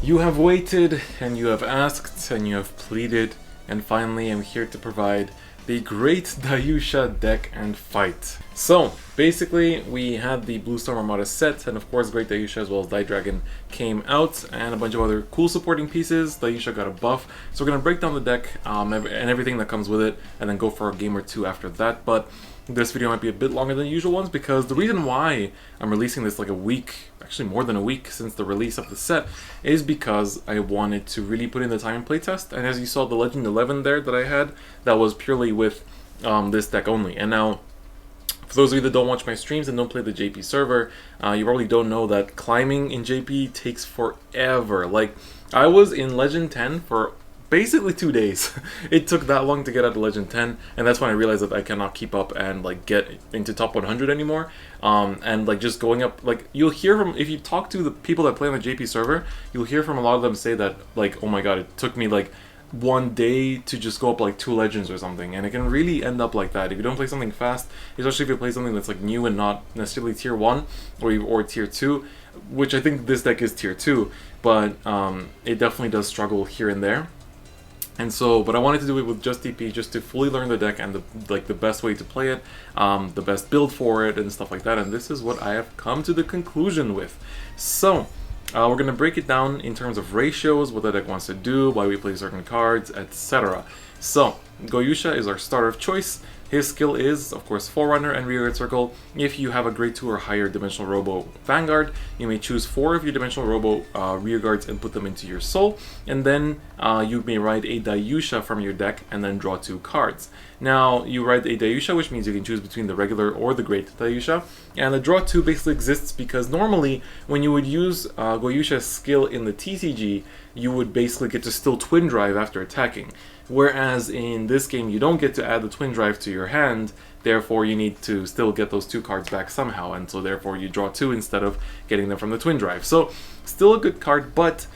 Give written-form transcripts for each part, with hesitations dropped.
You have waited, and you have asked, and you have pleaded, and finally I'm here to provide the Great Daiyusha deck and fight. So, basically, we had the Blue Storm Armada set, and of course Great Daiyusha as well as Dai Dragon came out, and a bunch of other cool supporting pieces. Daiyusha got a buff, so we're going to break down the deck and everything that comes with it, and then go for a game or two after that. But this video might be a bit longer than the usual ones, because the reason why I'm releasing this like a week, actually more than a week since the release of the set, is because I wanted to really put in the time and playtest. And as you saw, the Legend 11 there that I had, that was purely with this deck only. And now, for those of you that don't watch my streams and don't play the JP server, you probably don't know that climbing in JP takes forever. Like, I was in Legend 10 for basically 2 days. It took that long to get out of Legend 10, and that's when I realized that I cannot keep up and like get into top 100 anymore. And like just going up, like you'll hear from, if you talk to the people that play on the JP server, you'll hear from a lot of them say that like, oh my god, it took me like 1 day to just go up like 2 legends or something, and it can really end up like that if you don't play something fast, especially if you play something that's like new and not necessarily tier 1 or tier 2, which I think this deck is tier 2, but it definitely does struggle here and there. And so, but I wanted to do it with just DP, just to fully learn the deck and the best way to play it, the best build for it and stuff like that. And this is what I have come to the conclusion with. So, we're going to break it down in terms of ratios, what the deck wants to do, why we play certain cards, etc. So, Daiyusha is our starter of choice. His skill is, of course, Forerunner and Rearguard Circle. If you have a grade 2 or higher Dimensional Robo Vanguard, you may choose 4 of your Dimensional Robo Rearguards and put them into your soul. And then you may ride a Daiyusha from your deck and then draw 2 cards. Now, you ride a Daiyusha, which means you can choose between the regular or the Great Daiyusha. And the draw 2 basically exists because normally, when you would use Daiyusha's skill in the TCG, you would basically get to still Twin Drive after attacking. Whereas in this game, you don't get to add the Twin Drive to your hand, therefore you need to still get those 2 cards back somehow, and so therefore you draw 2 instead of getting them from the Twin Drive. So, still a good card, but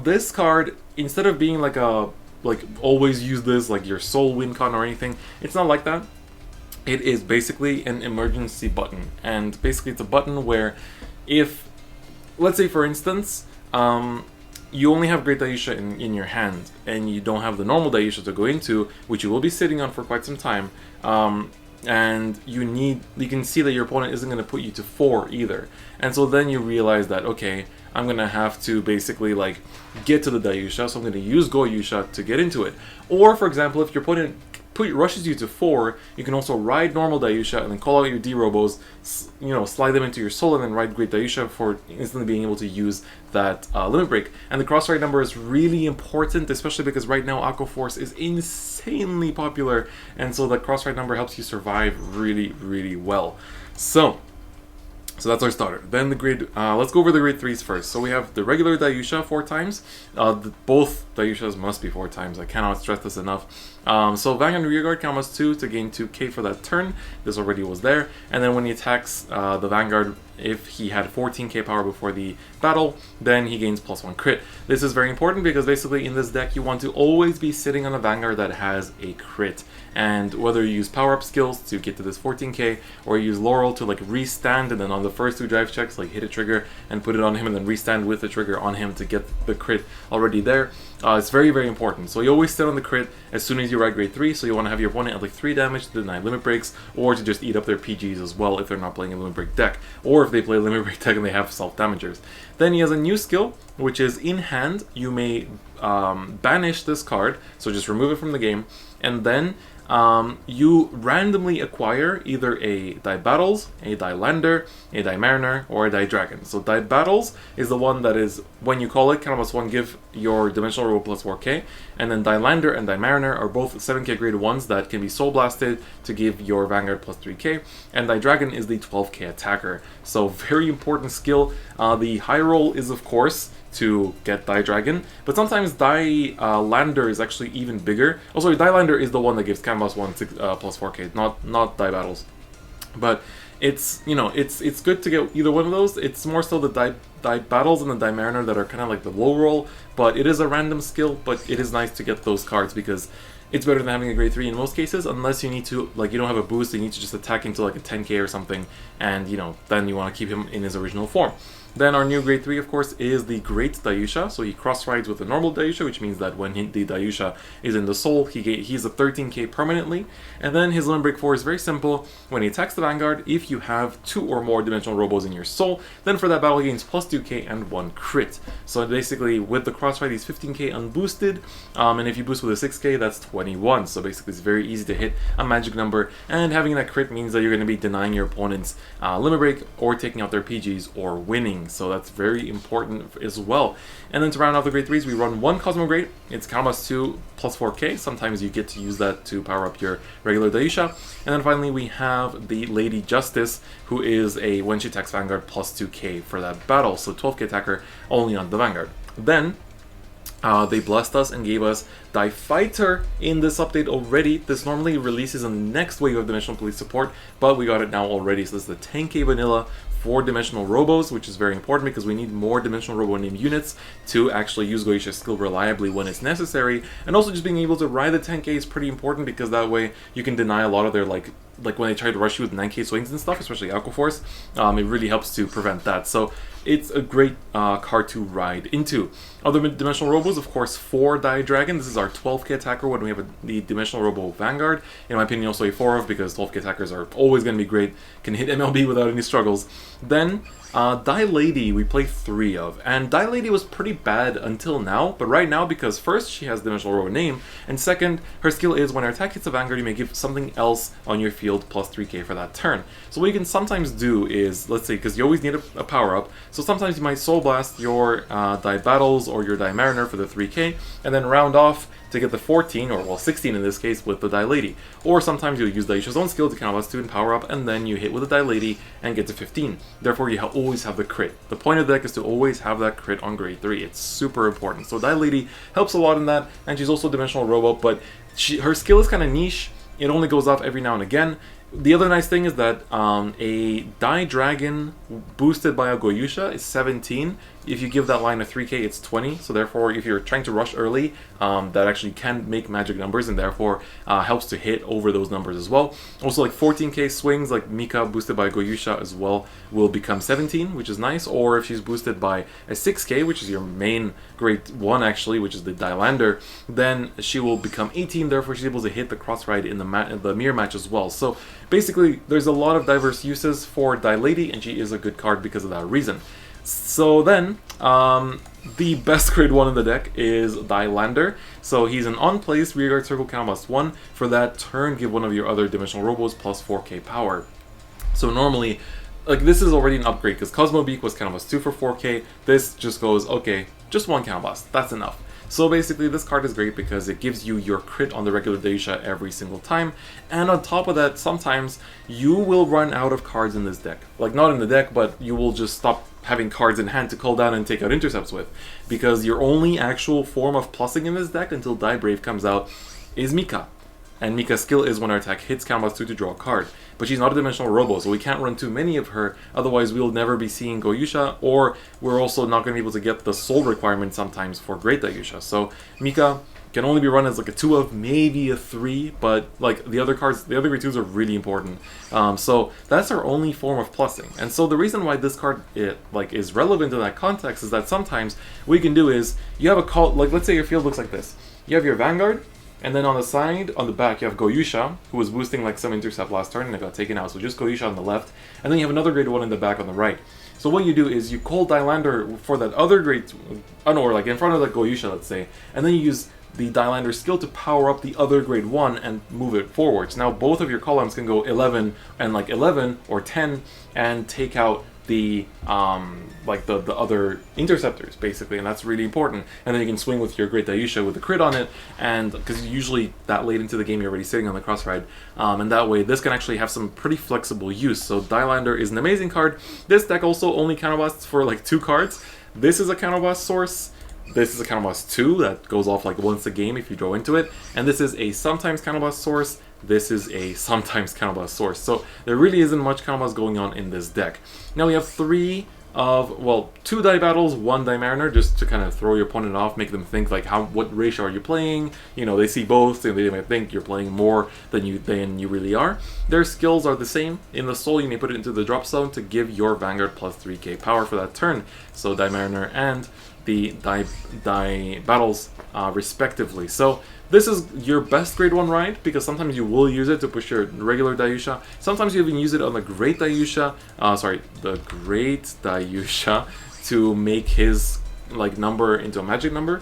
this card, instead of being like a, like always use this, like your soul win con or anything, it's not like that. It is basically an emergency button, and basically it's a button where if, let's say for instance, you only have Great Daiyusha in your hand, and you don't have the normal Daiyusha to go into, which you will be sitting on for quite some time, and you can see that your opponent isn't going to put you to 4 either. And so then you realize that, okay, I'm going to have to basically like get to the Daiyusha, so I'm going to use Daiyusha to get into it. Or, for example, if your opponent rushes you to 4, you can also ride normal Daiyusha and then call out your D-Robos, you know, slide them into your soul and then ride Great Daiyusha for instantly being able to use that limit break. And the cross-ride number is really important, especially because right now Aqua Force is insanely popular, and so the cross-ride number helps you survive really, really well. So that's our starter. Then the grade, let's go over the grade 3s first. So we have the regular Daiyusha 4 times. Both Daiyushas must be 4 times. I cannot stress this enough. So Vanguard Rearguard count as 2 to gain 2k for that turn. This already was there. And then when he attacks the Vanguard, if he had 14k power before the battle, then he gains +1 crit. This is very important because basically in this deck you want to always be sitting on a Vanguard that has a crit. And whether you use power-up skills to get to this 14k, or you use Laurel to like restand and then on the first 2 drive checks like hit a trigger and put it on him and then restand with the trigger on him to get the crit already there, it's very, very important. So you always sit on the crit as soon as you ride grade 3, so you want to have your opponent at like 3 damage to deny limit breaks, or to just eat up their PGs as well if they're not playing a limit break deck, or if they play a limit break deck and they have self-damagers. Then he has a new skill, which is in hand. You may banish this card, so just remove it from the game, and then you randomly acquire either a Dai Battles, a Dai Lander, a Dai Mariner, or a Dai Dragon. So Dai Battles is the one that is, when you call it, count +1, give your Dimensional Robo +4k, and then Dai Lander and Dai Mariner are both 7k graded ones that can be Soul Blasted to give your Vanguard +3k, and Dai Dragon is the 12k attacker. So very important skill. The high roll is, of course, to get Dai Dragon, but sometimes Dai Lander is actually even bigger. Oh, sorry, Dai Lander is the one that gives Canvas 1 +4k, not Dai Battles. But it's, you know, it's good to get either one of those. It's more so the Dai Battles and the Dai Mariner that are kind of like the low roll, but it is a random skill, but it is nice to get those cards because it's better than having a grade 3 in most cases, unless you need to, like, you don't have a boost, you need to just attack into like a 10k or something, and, you know, then you want to keep him in his original form. Then our new grade 3, of course, is the Great Daiyusha. So he cross-rides with the normal Daiyusha, which means that when the Daiyusha is in the soul, he's a 13k permanently. And then his limit break 4 is very simple. When he attacks the Vanguard, if you have 2 or more dimensional robos in your soul, then for that battle he gains plus 2k and 1 crit. So basically, with the cross-ride, he's 15k unboosted, and if you boost with a 6k, that's 21. So basically, it's very easy to hit a magic number, and having that crit means that you're going to be denying your opponent's limit break, or taking out their PGs, or winning. So that's very important as well. And then to round off the grade 3s, we run 1 Cosmo Grade. It's Counterblast 2 plus 4k. Sometimes you get to use that to power up your regular Daiyusha. And then finally we have the Lady Justice, who is a when she attacks Vanguard plus 2k for that battle. So 12k attacker only on the Vanguard. Then they blessed us and gave us Die Fighter in this update already. This normally releases in the next wave of Dimensional Police support, but we got it now already. So this is the 10k vanilla 4-dimensional robos, which is very important because we need more dimensional robo named units to actually use Daiyusha's skill reliably when it's necessary. And also just being able to ride the 10k is pretty important because that way you can deny a lot of their like when they try to rush you with 9k swings and stuff, especially Aqua Force. It really helps to prevent that. So it's a great card to ride into. Other dimensional robos, of course, 4 Die Dragon. This is our 12k attacker when we have the dimensional robo Vanguard. In my opinion, also a 4 of, because 12k attackers are always going to be great, can hit MLB without any struggles. Then Die Lady we play 3 of, and Die Lady was pretty bad until now, but right now, because first she has dimensional robo name, and second her skill is when her attack hits a Vanguard you may give something else on your field plus 3k for that turn. So what you can sometimes do is, let's say, because you always need a power up, so sometimes you might Soul Blast your Die Battles or your Die Mariner for the 3k, and then round off to get the 14, or well 16 in this case, with the Die Lady. Or sometimes you'll use Daiyusha's own skill to counterblast 2 and power up, and then you hit with the Die Lady and get to 15. Therefore you always have the crit. The point of the deck is to always have that crit on grade 3. It's super important. So Die Lady helps a lot in that, and she's also dimensional robo, but her skill is kind of niche. It only goes off every now and again. The other nice thing is that a Die Dragon boosted by a Daiyusha is 17. If you give that line a 3k, it's 20. So therefore, if you're trying to rush early, that actually can make magic numbers, and therefore helps to hit over those numbers as well. Also, like 14k swings, like Mika boosted by a Daiyusha as well, will become 17, which is nice. Or if she's boosted by a 6k, which is your main grade 1 actually, which is the Dilander, then she will become 18. Therefore, she's able to hit the cross ride in the mirror match as well. So basically, there's a lot of diverse uses for Die Lady, and she is a good card because of that reason. So then, the best grade 1 in the deck is Dilander. So he's an on-place rearguard circle counterblast 1. For that turn, give one of your other dimensional robos plus 4k power. So normally, like, this is already an upgrade because Cosmo Beak was counterblast 2 for 4k. This just goes, okay, just 1 counterblast, that's enough. So basically this card is great because it gives you your crit on the regular Daiyusha every single time, and on top of that, sometimes you will run out of cards in this deck. Like, not in the deck, but you will just stop having cards in hand to call down and take out intercepts with, because your only actual form of plussing in this deck until Die Brave comes out is Mika. And Mika's skill is when her attack hits counterblast 2 to draw a card. But she's not a dimensional robo, so we can't run too many of her, otherwise we'll never be seeing Daiyusha, or we're also not going to be able to get the soul requirement sometimes for Great Daiyusha. So Mika can only be run as like a 2 of, maybe a 3, but like the other cards, the other grade 2s are really important. So that's our only form of plussing. And so the reason why this card is relevant in that context is that sometimes what you can do is, you have a call, like let's say your field looks like this. You have your Vanguard, and then on the side, on the back, you have Daiyusha, who was boosting like some intercept last turn and it got taken out. So just Daiyusha on the left, and then you have another grade 1 in the back on the right. So what you do is you call Dilander for that other grade, or like in front of the Daiyusha, let's say, and then you use the Dilander skill to power up the other grade 1 and move it forwards. Now both of your columns can go 11 and like 11 or 10 and take out the the other interceptors basically, and that's really important. And then you can swing with your Great Daiyusha with a crit on it, and because usually that late into the game you're already sitting on the cross ride, and that way this can actually have some pretty flexible use. So Dilander is an amazing card. This deck also only counterblasts for like 2 cards. This is a counterblast source. This is a counterblast 2 that goes off like once a game if you draw into it, and this is a sometimes counterblast source. This is a sometimes counterblast source. So there really isn't much counterblast going on in this deck. Now we have 3 of, well, 2 die battles, 1 die mariner, just to kind of throw your opponent off, make them think like what ratio are you playing. You know, they see both, and they might think you're playing more than you really are. Their skills are the same. In the soul, you may put it into the drop zone to give your Vanguard plus 3k power for that turn. So die mariner and the die battles respectively. So this is your best grade 1 ride, because sometimes you will use it to push your regular Daiyusha. Sometimes you even use it on the Great Daiyusha, the Great Daiyusha, to make his like number into a magic number.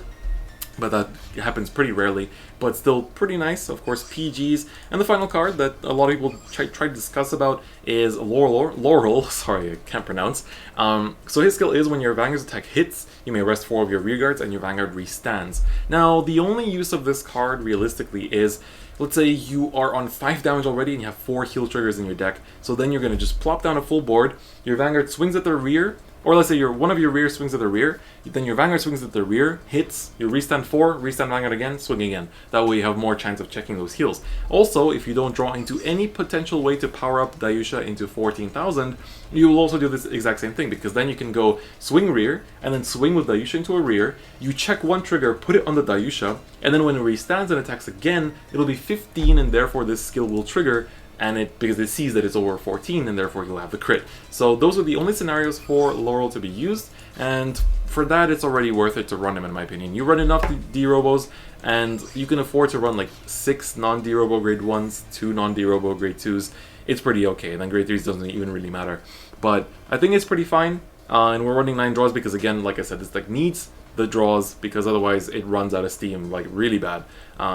But that happens pretty rarely, but still pretty nice. Of course, PGs. And the final card that a lot of people try to discuss about is Laurel. Sorry, I can't pronounce. So his skill is when your Vanguard's attack hits, you may rest 4 of your rear guards and your Vanguard restands. Now, the only use of this card realistically is, let's say you are on 5 damage already and you have 4 heal triggers in your deck. So then you're going to just plop down a full board, your Vanguard swings at their rear, or let's say one of your rear swings at the rear, then your Vanguard swings at the rear, hits, you restand 4, restand Vanguard again, swing again. That way you have more chance of checking those heals. Also, if you don't draw into any potential way to power up Daiyusha into 14,000, you will also do this exact same thing, because then you can go swing rear, and then swing with Daiyusha into a rear, you check 1 trigger, put it on the Daiyusha, and then when it restands and attacks again, it'll be 15, and therefore this skill will trigger, and because it sees that it's over 14, and therefore you'll have the crit. So those are the only scenarios for Laurel to be used, and for that it's already worth it to run him, in my opinion. You run enough D-Robos, and you can afford to run like 6 non-D-Robo grade 1s, 2 non-D-Robo grade 2s. It's pretty okay, and then grade 3s doesn't even really matter. But I think it's pretty fine, and we're running 9 draws because, again, like I said, this deck needs the draws, because otherwise it runs out of steam like really bad.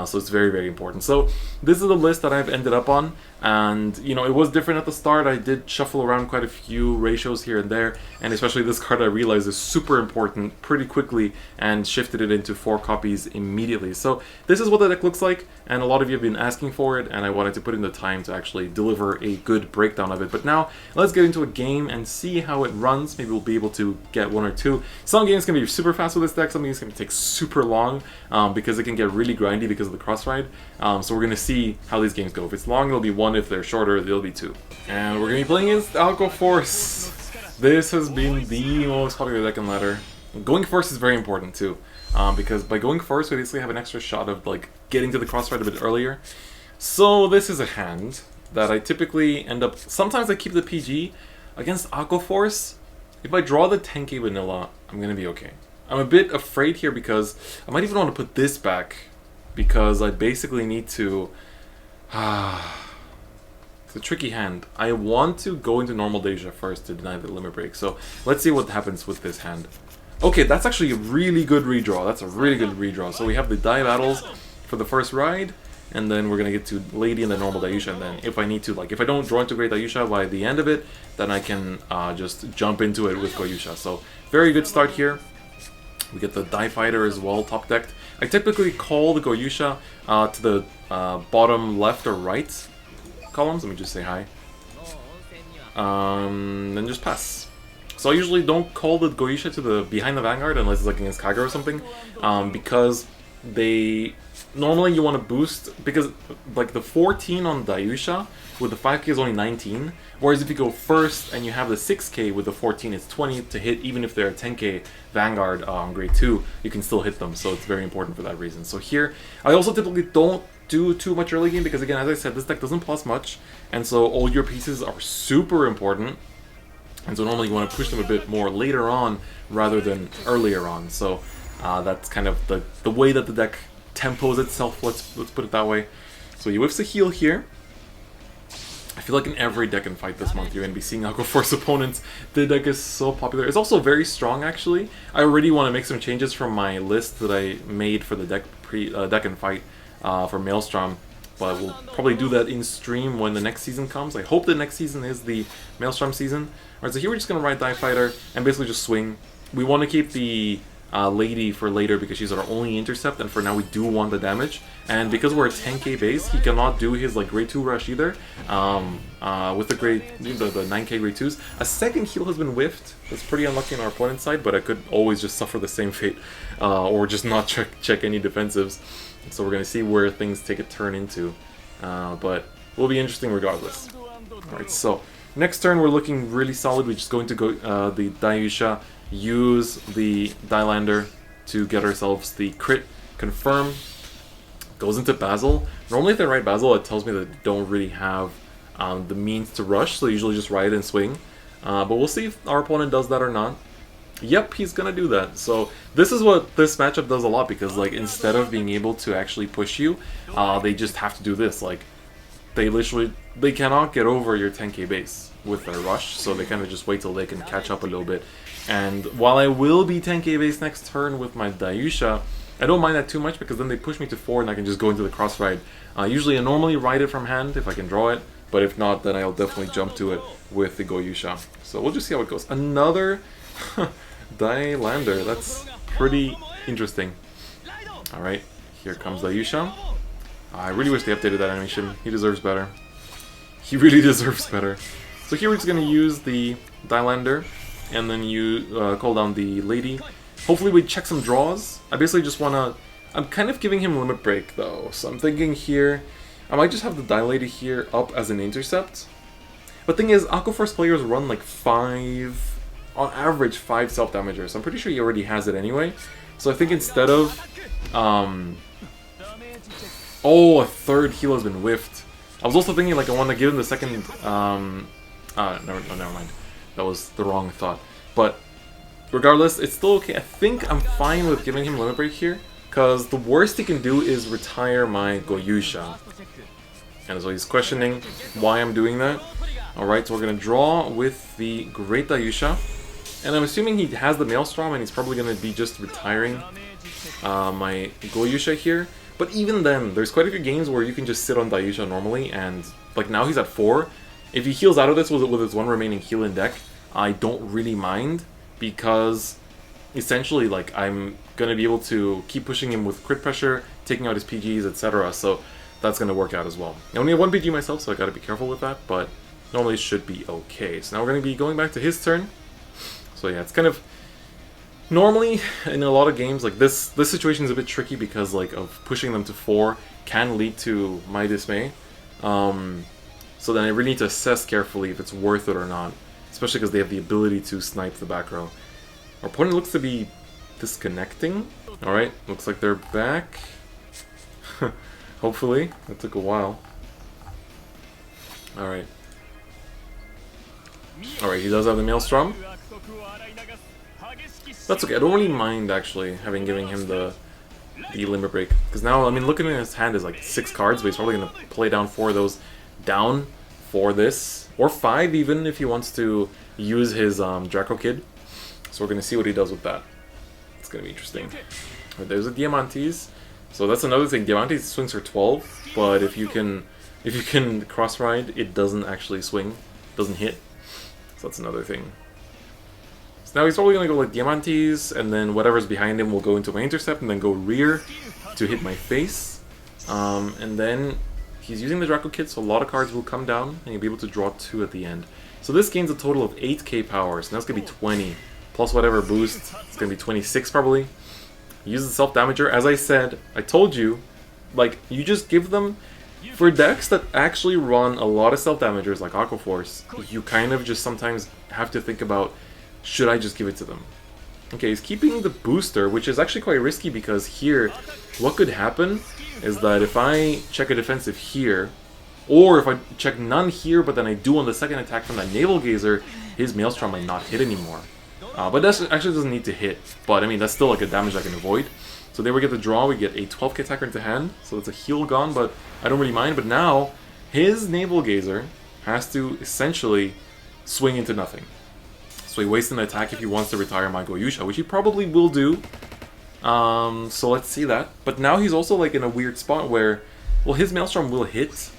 So it's very, very important. So this is the list that I've ended up on, and you know, it was different at the start. I did shuffle around quite a few ratios here and there, and especially this card I realized is super important pretty quickly, and shifted it into 4 copies immediately. So this is what the deck looks like, and a lot of you have been asking for it, and I wanted to put in the time to actually deliver a good breakdown of it. But now let's get into a game and see how it runs. Maybe we'll be able to get 1 or 2. Some games can be super fast with this deck, some games can take super long, because it can get really grindy because of the cross ride. So we're going to see how these games go. If it's long, it'll be 1. If they're shorter, they'll be 2. And we're going to be playing against Alco Force. This has been the most popular deck in ladder. Going first is very important too, because by going first, we basically have an extra shot of like getting to the cross ride a bit earlier. So this is a hand that I typically end up. Sometimes I keep the PG against Alco Force. If I draw the 10k vanilla, I'm going to be okay. I'm a bit afraid here because I might even want to put this back, because I basically need to... It's a tricky hand. I want to go into normal Daiyusha first to deny the limit break. So let's see what happens with this hand. Okay, that's actually a really good redraw. That's a really good redraw. So we have the die battles for the first ride, and then we're going to get to Lady and the normal Daiyusha, and then if I need to, like if I don't draw into Great Daiyusha by the end of it, then I can just jump into it with Goyusha. So very good start here. We get the Die Fighter as well, top decked. I typically call the Goyusha to the bottom left or right columns. Let me just say hi. Then just pass. So I usually don't call the Goyusha to the behind the Vanguard unless it's like against Kagura or something, because they... Normally you want to boost, because like the 14 on Daiyusha with the 5k is only 19, whereas if you go first and you have the 6k with the 14, it's 20 to hit. Even if they're a 10k Vanguard on grade 2, you can still hit them, so it's very important for that reason. So here, I also typically don't do too much early game, because again, as I said, this deck doesn't plus much, and so all your pieces are super important, and so normally you want to push them a bit more later on rather than earlier on. So that's kind of the way that the deck tempos itself, let's put it that way. So he whiffs a heal here. I feel like in every deck and fight this month you're going to be seeing Alco Force opponents. The deck is so popular. It's also very strong, actually. I already want to make some changes from my list that I made for the deck deck and fight for Maelstrom, but we'll probably do that in stream when the next season comes. I hope the next season is the Maelstrom season. Alright, so here we're just going to ride Die Fighter and basically just swing. We want to keep the Lady for later because she's our only intercept, and for now we do want the damage. And because we're a 10k base, he cannot do his like grade 2 rush either. With the 9k grade 2s. A second heal has been whiffed. That's pretty unlucky on our opponent's side, but I could always just suffer the same fate, or just not check any defensives. So we're gonna see where things take a turn into, but will be interesting regardless. Alright, so Next turn we're looking really solid. We're just going to go the Daiyusha, use the Dailander to get ourselves the crit confirm. Goes into Basil. Normally if they ride Basil, it tells me that they don't really have the means to rush, so they usually just ride and swing. But we'll see if our opponent does that or not. Yep, he's gonna do that. So this is what this matchup does a lot, because like instead of being able to actually push you, they just have to do this. Like they cannot get over your 10k base with their rush, so they kind of just wait till they can catch up a little bit. And while I will be 10k base next turn with my Daiyusha, I don't mind that too much, because then they push me to 4 and I can just go into the cross ride. Usually I normally ride it from hand if I can draw it, but if not, then I'll definitely jump to it with the Goyusha. So we'll just see how it goes. Another Dailander, that's pretty interesting. Alright, here comes Daiyusha. I really wish they updated that animation. He deserves better. He really deserves better. So here we're just going to use the Dailander, and then you call down the lady. Hopefully we check some draws. I basically just want to... I'm kind of giving him limit break though, so I'm thinking here I might just have the Dai here up as an intercept. But thing is, Aquaforce players run like 5... on average 5 self-damagers, so I'm pretty sure he already has it anyway. So I think instead of... oh, a third heal has been whiffed. I was also thinking like I want to give him the second... never mind. That was the wrong thought. But regardless, it's still okay. I think I'm fine with giving him limit break here, because the worst he can do is retire my Goyusha. And so he's questioning why I'm doing that. Alright, so we're going to draw with the Great Daiyusha. And I'm assuming he has the Maelstrom, and he's probably going to be just retiring my Goyusha here. But even then, there's quite a few games where you can just sit on Daiyusha normally, and like now he's at 4. If he heals out of this with his 1 remaining heal in deck, I don't really mind, because essentially like I'm going to be able to keep pushing him with crit pressure, taking out his PGs, etc. So that's going to work out as well. I only have 1 PG myself, so I got to be careful with that, but normally it should be okay. So now we're going to be going back to his turn. So yeah, it's kind of... normally, in a lot of games, like this situation is a bit tricky because like of pushing them to 4 can lead to my dismay. So then I really need to assess carefully if it's worth it or not, especially because they have the ability to snipe the back row. Our opponent looks to be disconnecting. Alright, looks like they're back. Hopefully. That took a while. Alright. Alright, he does have the Maelstrom. That's okay, I don't really mind actually giving him the limit break. Because now, I mean, looking at his hand is like 6 cards, but he's probably going to play down 4 of those down for this. Or 5 even, if he wants to use his Draco Kid. So we're going to see what he does with that. It's going to be interesting. Right, there's a Diamantes. So that's another thing, Diamantes swings for 12, but if you can cross ride, it doesn't actually swing, doesn't hit. So that's another thing. So now he's probably going to go like Diamantes, and then whatever's behind him will go into my intercept, and then go rear to hit my face. And then he's using the Draco Kit, so a lot of cards will come down, and you'll be able to draw 2 at the end. So this gains a total of 8k power, so now it's going to be 20, plus whatever boost, it's going to be 26 probably. Use the self-damager. As I said, I told you, like, you just give them... For decks that actually run a lot of self-damagers, like Aquaforce, you kind of just sometimes have to think about, should I just give it to them? Okay, he's keeping the booster, which is actually quite risky, because here, what could happen is that if I check a defensive here, or if I check none here, but then I do on the second attack from that Navel Gazer, his Maelstrom might not hit anymore. But that actually doesn't need to hit, but I mean, that's still like a damage I can avoid. So there we get the draw, we get a 12k attacker into hand, so that's a heal gone, but I don't really mind. But now, his Navel Gazer has to essentially swing into nothing. So he wastes an attack if he wants to retire my Goyusha, which he probably will do. So let's see that. But now he's also like in a weird spot where, well, his Maelstrom will hit,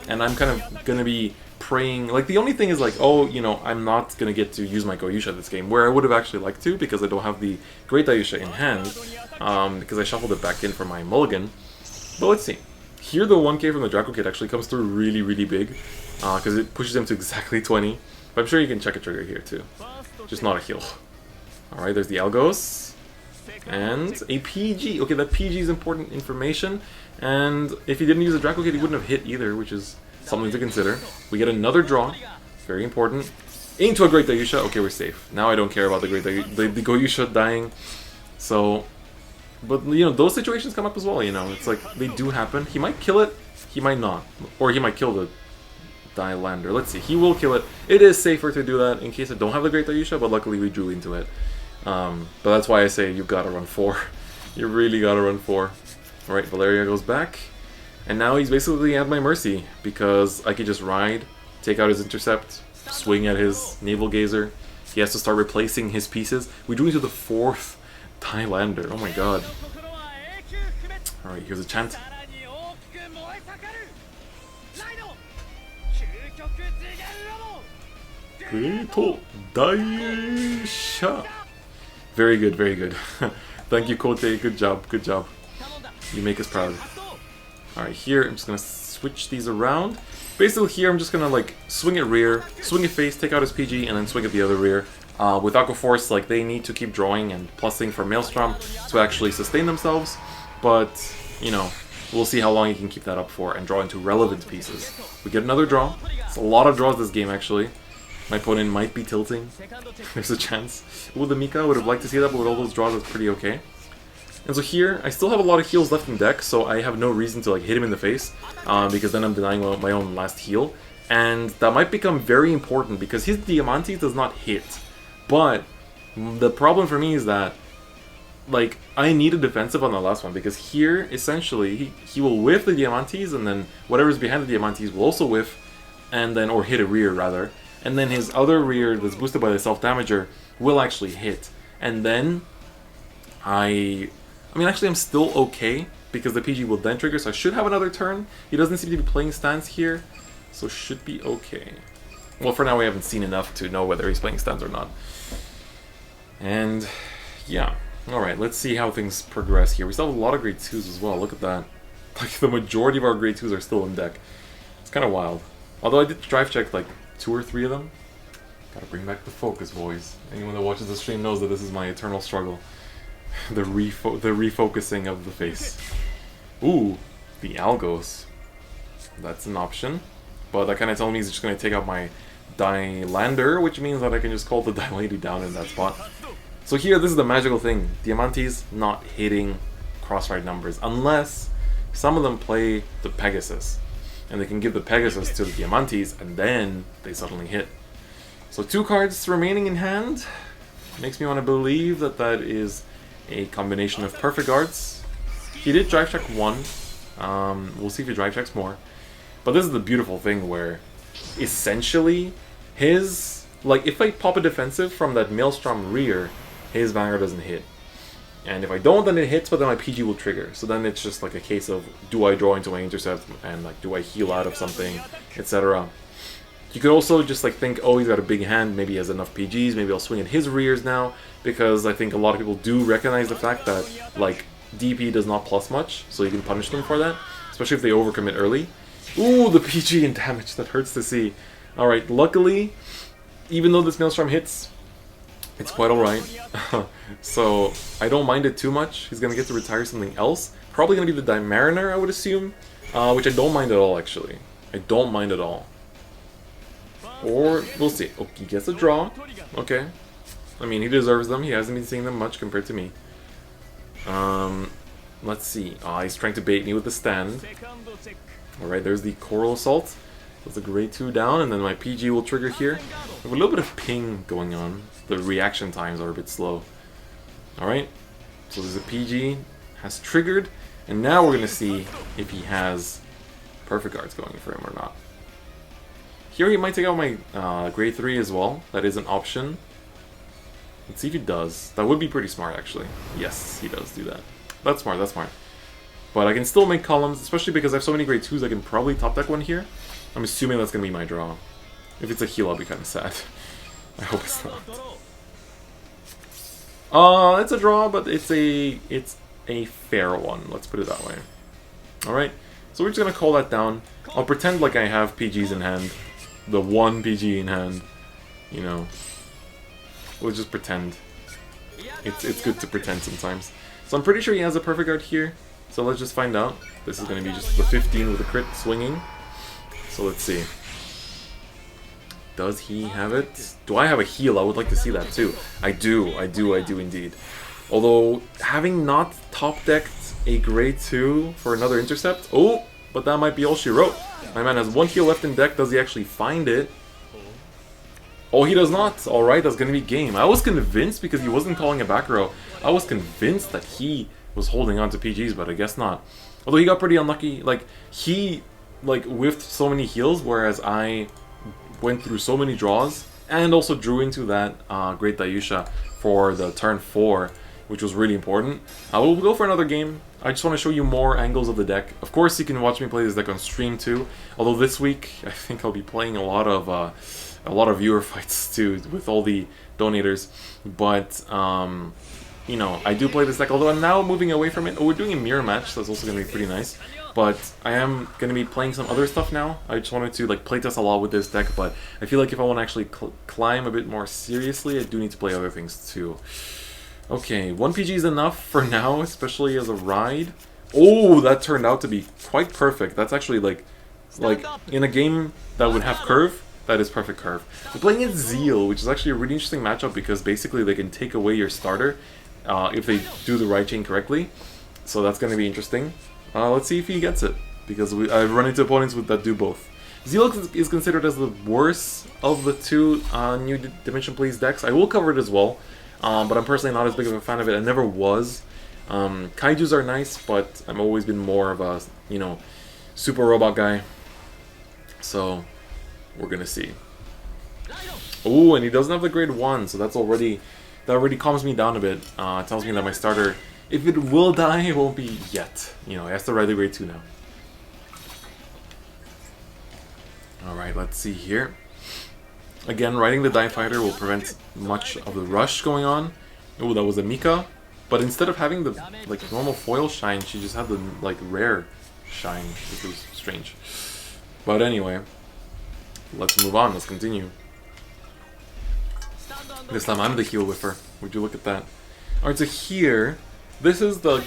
and I'm kind of gonna be praying. Like, the only thing is like, oh, you know, I'm not gonna get to use my Goyusha this game, where I would have actually liked to, because I don't have the Great Daiyusha in hand, because I shuffled it back in for my mulligan. But let's see. Here the 1k from the Draco Kit actually comes through really, really big, because it pushes him to exactly 20. But I'm sure you can check a trigger here too. Just not a heal. Alright, there's the Algos. And a PG. Okay, that PG is important information. And if he didn't use a Draco Kit, he wouldn't have hit either, which is something to consider. We get another draw. Very important. Into a Great Daiyusha. Okay, we're safe. Now I don't care about the Great Daiyusha, the Goyusha dying. So, but you know, those situations come up as well, you know. It's like, they do happen. He might kill it, he might not. Or he might kill the Dailander. Let's see, he will kill it. It is safer to do that in case I don't have the Great Daiyusha, but luckily we drew into it. But that's why I say you've got to run 4. You really got to run 4. Alright, Valeria goes back. And now he's basically at my mercy, because I could just ride, take out his intercept, swing at his navel gazer. He has to start replacing his pieces. We drew into the 4th Thailander. Oh my god. Alright, here's a chant. Great Daiyusha. Very good, very good. Thank you, Kote. Good job, good job. You make us proud. Alright, here I'm just gonna switch these around. Basically here I'm just gonna like swing it rear, swing it face, take out his PG, and then swing at the other rear. With Aqua Force, like they need to keep drawing and plusing for Maelstrom to actually sustain themselves. But, you know, we'll see how long you can keep that up for and draw into relevant pieces. We get another draw. It's a lot of draws this game actually. My opponent might be tilting. There's a chance. Ooh, the Mika, I would have liked to see that, but with all those draws, it's pretty okay. And so here, I still have a lot of heals left in deck, so I have no reason to like hit him in the face, because then I'm denying my own last heal. And that might become very important, because his Diamantes does not hit. But the problem for me is that, like, I need a defensive on the last one, because here, essentially, he will whiff the Diamantes, and then whatever's behind the Diamantes will also whiff, and then, or hit a rear, rather. And then his other rear that's boosted by the self-damager will actually hit. And then, I mean, actually, I'm still okay, because the PG will then trigger, so I should have another turn. He doesn't seem to be playing stance here, so should be okay. Well, for now, we haven't seen enough to know whether he's playing stance or not. And, yeah. Alright, let's see how things progress here. We still have a lot of grade 2s as well, look at that. Like, the majority of our grade 2s are still in deck. It's kind of wild. Although I did drive check, like, 2 or 3 of them. Gotta bring back the focus, boys. Anyone that watches the stream knows that this is my eternal struggle. The refocusing of the face. Ooh, the Algos. That's an option. But that kind of tells me he's just going to take out my Dailander, which means that I can just call the Dailady down in that spot. So here, this is the magical thing. Diamantes not hitting cross-ride numbers, unless some of them play the Pegasus. And they can give the Pegasus to the Diamantes, and then they suddenly hit. So 2 cards remaining in hand. Makes me want to believe that that is a combination of perfect guards. He did drive check 1. We'll see if he drive checks more. But this is the beautiful thing where, essentially, his... Like, if I pop a defensive from that Maelstrom rear, his Vanguard doesn't hit. And if I don't, then it hits, but then my PG will trigger. So then it's just like a case of, do I draw into my intercept, and like, do I heal out of something, etc. You could also just like think, oh, he's got a big hand, maybe he has enough PGs, maybe I'll swing at his rears now, because I think a lot of people do recognize the fact that, like, DP does not plus much, so you can punish them for that, especially if they overcommit early. Ooh, the PG and damage, that hurts to see. Alright, luckily, even though this Maelstrom hits, it's quite alright. So, I don't mind it too much. He's gonna get to retire something else. Probably gonna be the Dimariner, I would assume. Which I don't mind at all, actually. I don't mind at all. Or, we'll see. Oh, he gets a draw. Okay. I mean, he deserves them. He hasn't been seeing them much compared to me. Let's see. He's trying to bait me with the stand. Alright, there's the Coral Assault. That's a grade 2 down, and then my PG will trigger here. We have a little bit of ping going on. The reaction times are a bit slow. Alright, so there's a PG, has triggered, and now we're going to see if he has perfect guards going for him or not. Here he might take out my grade 3 as well. That is an option. Let's see if he does. That would be pretty smart, actually. Yes, he does do that. That's smart, that's smart. But I can still make columns, especially because I have so many grade 2s, I can probably top deck one here. I'm assuming that's going to be my draw. If it's a heal, I'll be kind of sad. I hope it's not. It's a draw, but it's a fair one. Let's put it that way. Alright, so we're just going to call that down. I'll pretend like I have PGs in hand. The one PG in hand. You know. We'll just pretend. It's good to pretend sometimes. So I'm pretty sure he has a perfect guard here. So let's just find out. This is going to be just the 15 with a crit swinging. So let's see. Does he have it? Do I have a heal? I would like to see that too. I do indeed. Although, having not top-decked a grade 2 for another intercept... Oh, but that might be all she wrote. My man has 1 heal left in deck. Does he actually find it? Oh, he does not. Alright, that's going to be game. I was convinced because he wasn't calling a back row. I was convinced that he was holding on to PGs, but I guess not. Although he got pretty unlucky. Like, he whiffed so many heals, whereas I went through so many draws and also drew into that Great Daiyusha for the turn 4, which was really important. We'll go for another game. I just want to show you more angles of the deck. Of course, you can watch me play this deck on stream too. Although this week, I think I'll be playing a lot of viewer fights too, with all the donators. But you know, I do play this deck. Although I'm now moving away from it. Oh, we're doing a mirror match. So that's also going to be pretty nice. But I am going to be playing some other stuff now. I just wanted to like playtest a lot with this deck. But I feel like if I want to actually climb a bit more seriously, I do need to play other things too. Okay, 1 PG is enough for now, especially as a ride. Oh, that turned out to be quite perfect. That's actually like in a game that would have curve, that is perfect curve. We're playing in Zeal, which is actually a really interesting matchup because basically they can take away your starter if they do the right chain correctly. So that's going to be interesting. Let's see if he gets it, because I've run into opponents that do both. Zeal is considered as the worst of the two new Dimension Please decks. I will cover it as well. But I'm personally not as big of a fan of it. I never was. Kaijus are nice, but I've always been more of a, you know, super robot guy. So, we're gonna see. Oh, and he doesn't have the grade 1, so that already calms me down a bit. It tells me that my starter, if it will die, it won't be yet. You know, he has to ride the grade 2 now. Alright, let's see here. Again, riding the Die Fighter will prevent much of the rush going on. Oh, that was a Mika. But instead of having the like normal foil shine, she just had the like rare shine, which was strange. But anyway, let's move on. Let's continue. This time I'm the heal whiffer. Would you look at that? Alright, so here, this is the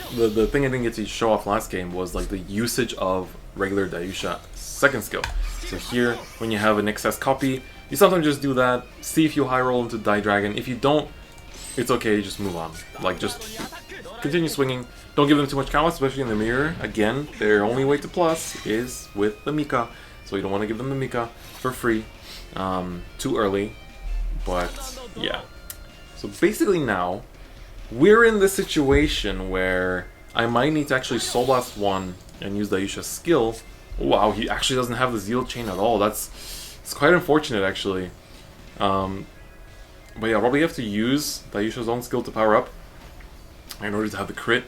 thing I didn't get to show off last game, was like the usage of regular Daiyusha second skill. So here, when you have an excess copy, you sometimes just do that, see if you high roll into Die Dragon. If you don't, it's okay, just move on. Like, just continue swinging. Don't give them too much counter, especially in the mirror. Again, their only way to plus is with the Mika. So you don't want to give them the Mika for free too early. But, yeah. So basically now, we're in this situation where I might need to actually Soul Blast 1 and use Daiyusha's skill. Wow, he actually doesn't have the Zeal chain at all. It's quite unfortunate, actually. But yeah, I'll probably have to use Daiyusha's own skill to power up in order to have the crit.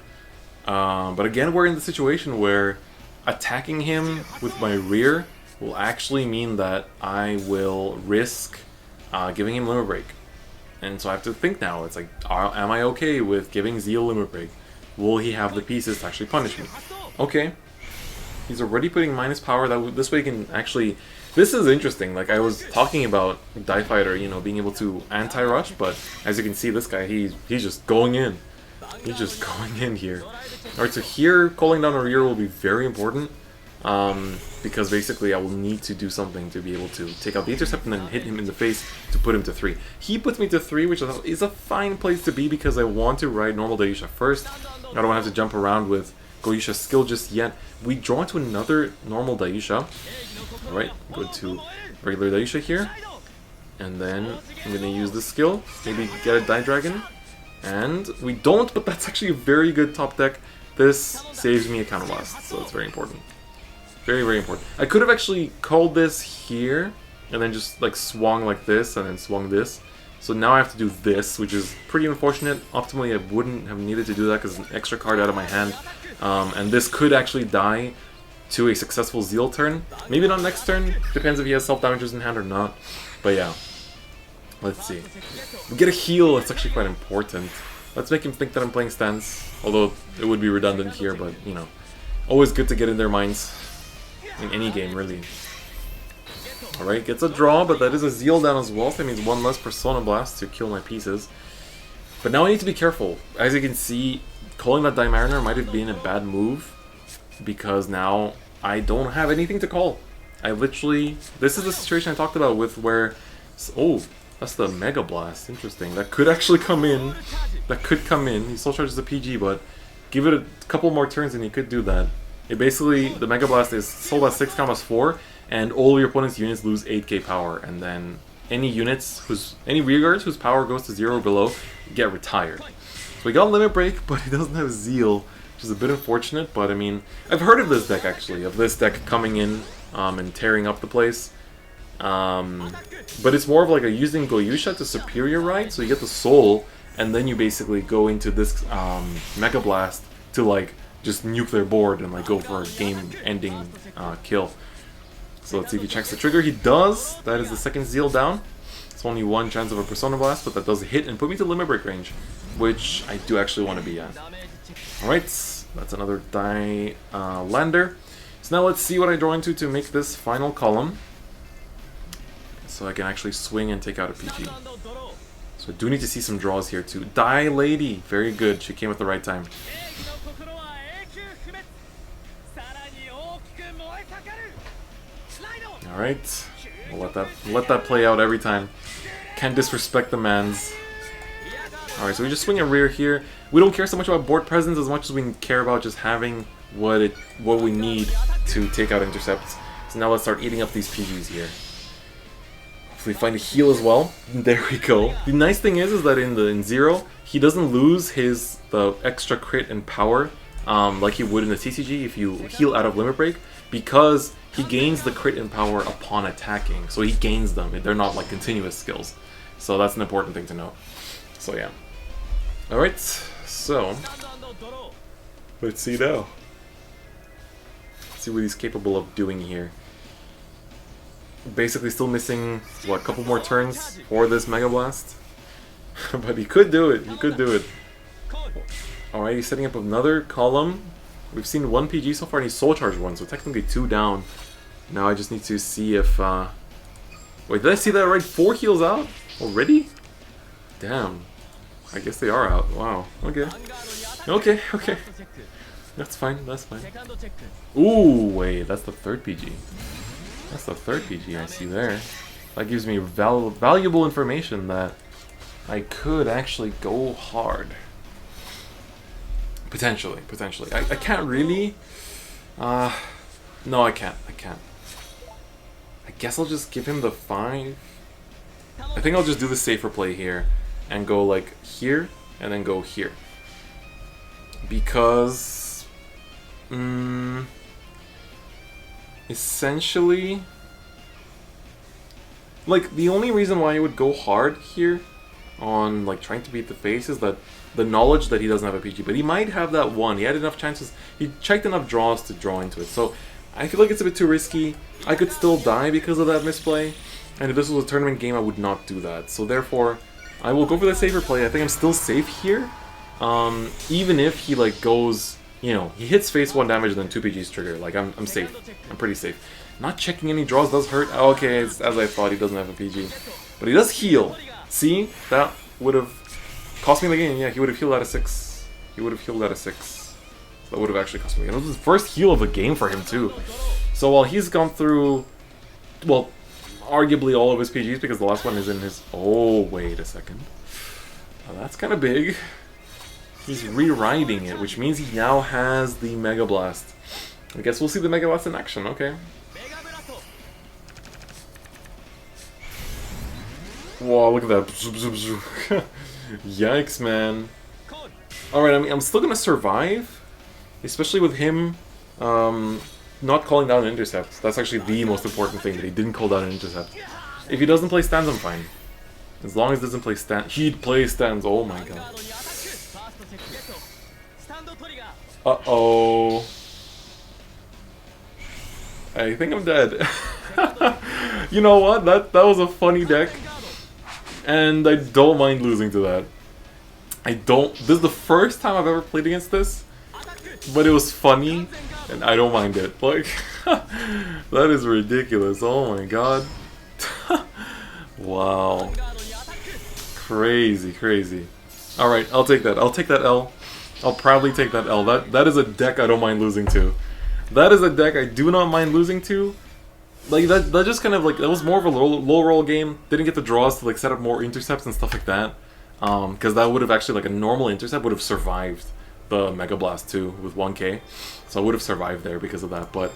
But again, we're in the situation where attacking him with my rear will actually mean that I will risk giving him Limit Break. And so I have to think now, it's like, am I okay with giving Zeal Limit Break? Will he have the pieces to actually punish me? Okay. He's already putting minus power, this way he can actually... This is interesting, like I was talking about Die Fighter, you know, being able to anti-rush, but as you can see, this guy, he's just going in. He's just going in here. Alright, so here, calling down a rear will be very important, because basically I will need to do something to be able to take out the intercept and then hit him in the face to put him to 3. He puts me to 3, which is a fine place to be because I want to ride normal Daiyusha first. I don't want to have to jump around with Goyusha's skill just yet. We draw into another normal Daiyusha. Alright, go to regular Daiyusha here. And then I'm going to use this skill. Maybe get a Die Dragon. And we don't, but that's actually a very good top deck. This saves me a counter blast, so it's very important. Very, very important. I could have actually called this here, and then just like swung like this, and then swung this. So now I have to do this, which is pretty unfortunate. Optimally, I wouldn't have needed to do that because it's an extra card out of my hand. And this could actually die to a successful Zeal turn. Maybe not next turn, depends if he has self-damagers in hand or not. But yeah, let's see. We get a heal, that's actually quite important. Let's make him think that I'm playing stance, although it would be redundant here, but you know, always good to get in their minds in any game, really. Alright, gets a draw, but that is a Zeal down as well, so that means one less Persona Blast to kill my pieces. But now I need to be careful. As you can see, calling that Die Mariner might have been a bad move, because now I don't have anything to call. I literally... This is the situation I talked about with where Oh, that's the Mega Blast. Interesting. That could actually come in. That could come in. He still charges the PG, but give it a couple more turns and he could do that. It basically, the Mega Blast is sold at 6 combos 4, and all your opponent's units lose 8k power, and then any rearguards whose power goes to 0 or below get retired. So he got Limit Break, but he doesn't have Zeal, which is a bit unfortunate, but I mean, I've heard of this deck actually, of this deck coming in and tearing up the place. But it's more of like a using Daiyusha to superior ride, so you get the soul, and then you basically go into this Mega Blast to like just nuke their board and like go for a game-ending kill. So let's see if he checks the trigger. He does. That is the second Zeal down. It's only one chance of a Persona Blast, but that does hit and put me to Limit Break range, which I do actually want to be at. Alright, that's another lander. So now let's see what I draw into to make this final column, so I can actually swing and take out a PG. So I do need to see some draws here too. Die Lady! Very good, she came at the right time. Alright, we'll let that play out every time. Can't disrespect the mans. Alright, so we just swing a rear here. We don't care so much about board presence as much as we care about just having what we need to take out intercepts. So now let's start eating up these PGs here. Hopefully find a heal as well. There we go. The nice thing is that in Zero, he doesn't lose the extra crit and power like he would in the TCG if you heal out of Limit Break, because he gains the crit and power upon attacking. So he gains them. They're not like continuous skills. So that's an important thing to know. So yeah. Alright, so let's see now. Let's see what he's capable of doing here. Basically still missing, what, a couple more turns for this Mega Blast? But he could do it, he could do it. Alright, he's setting up another column. We've seen one PG so far and he's Soul Charge one, so technically 2 down. Now I just need to see if... Wait, did I see that right? 4 heals out? Already? Damn. I guess they are out. Wow. Okay. Okay, okay. That's fine, that's fine. Ooh, wait, that's the 3rd PG. That's the 3rd PG I see there. That gives me valuable information that I could actually go hard. Potentially, potentially. I can't really... no, I can't. I guess I'll just give him the 5. I think I'll just do the safer play here and go like here and then go here. Because... essentially... like, the only reason why I would go hard here on like trying to beat the face is that the knowledge that he doesn't have a PG, but he might have that one. He had enough chances, he checked enough draws to draw into it. So I feel like it's a bit too risky. I could still die because of that misplay, and if this was a tournament game I would not do that. So therefore I will go for the safer play. I think I'm still safe here. Even if he like goes, you know, he hits face 1 damage and then 2 PGs trigger, like I'm safe. I'm pretty safe. Not checking any draws does hurt. Oh, okay, it's as I thought, he doesn't have a PG. But he does heal. See? That would have cost me the game. Yeah, he would have healed out of 6. He would have healed out of 6. That would have actually cost me the game. It was the first heal of the game for him, too. So while he's gone through, well, arguably all of his PGs, because the last one is in his... Oh, wait a second. Now, that's kind of big. He's rewriting it, which means he now has the Mega Blast. I guess we'll see the Mega Blast in action, okay. Whoa, look at that. Yikes, man. Alright, I mean, I'm still gonna survive. Especially with him not calling down an intercept. That's actually the most important thing, that he didn't call down an intercept. If he doesn't play stands, I'm fine. As long as he doesn't play stands. He'd play stands, oh my god. Uh-oh. I think I'm dead. You know what? That was a funny deck. And I don't mind losing to that. This is the first time I've ever played against this. But it was funny, and I don't mind it. Like, that is ridiculous. Oh my god. Wow. Crazy, crazy. Alright, I'll take that. I'll take that L. I'll proudly take that L. That is a deck I don't mind losing to. That is a deck I do not mind losing to. like that just kind of like, that was more of a low roll game. Didn't get the draws to like set up more intercepts and stuff like that. Because that would have actually, like a normal intercept would have survived the Mega Blast 2 with 1k. So I would have survived there because of that. But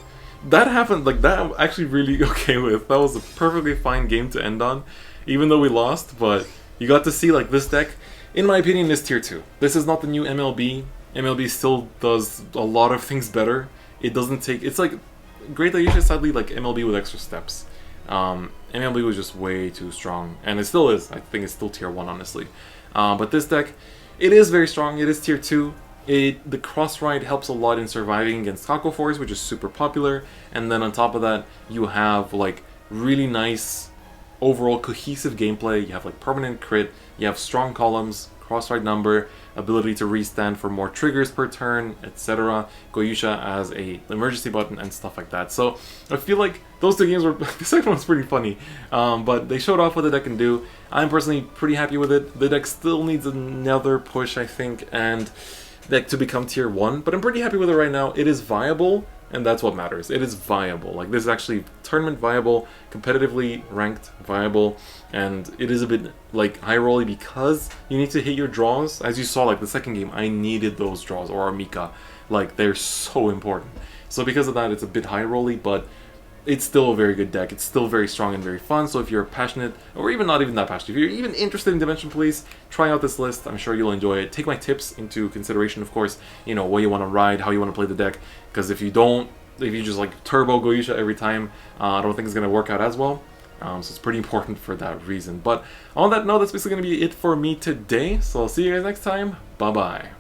that happened, like that I'm actually really okay with. That was a perfectly fine game to end on, even though we lost. But you got to see like this deck, in my opinion, is tier 2. This is not the new MLB. MLB still does a lot of things better. It doesn't take, it's like Great Daiyusha is sadly like MLB with extra steps. MLB was just way too strong, and it still is. I think it's still tier 1, honestly. But this deck, it is very strong. It is tier 2. The cross ride helps a lot in surviving against Kako Force, which is super popular. And then on top of that, you have like really nice overall cohesive gameplay. You have like permanent crit. You have strong columns, cross ride number, ability to restand for more triggers per turn, etc. Daiyusha as a emergency button and stuff like that. So I feel like those two games were, the second one was pretty funny, but they showed off what the deck can do. I'm personally pretty happy with it. The deck still needs another push, I think, and deck to become tier 1, but I'm pretty happy with it right now. It is viable, and that's what matters. It is viable. Like, this is actually tournament viable, competitively ranked viable, and it is a bit like high rolly because you need to hit your draws. As you saw, like the second game, I needed those draws, or Armika. Like, they're so important. So because of that, it's a bit high rolly, but it's still a very good deck. It's still very strong and very fun. So if you're passionate, or even not even that passionate, if you're even interested in Dimension Police, try out this list. I'm sure you'll enjoy it. Take my tips into consideration, of course. You know, what you want to ride, how you want to play the deck. Because if you just like turbo Daiyusha every time, I don't think it's going to work out as well. So it's pretty important for that reason. But on that note, that's basically going to be it for me today. So I'll see you guys next time. Bye-bye.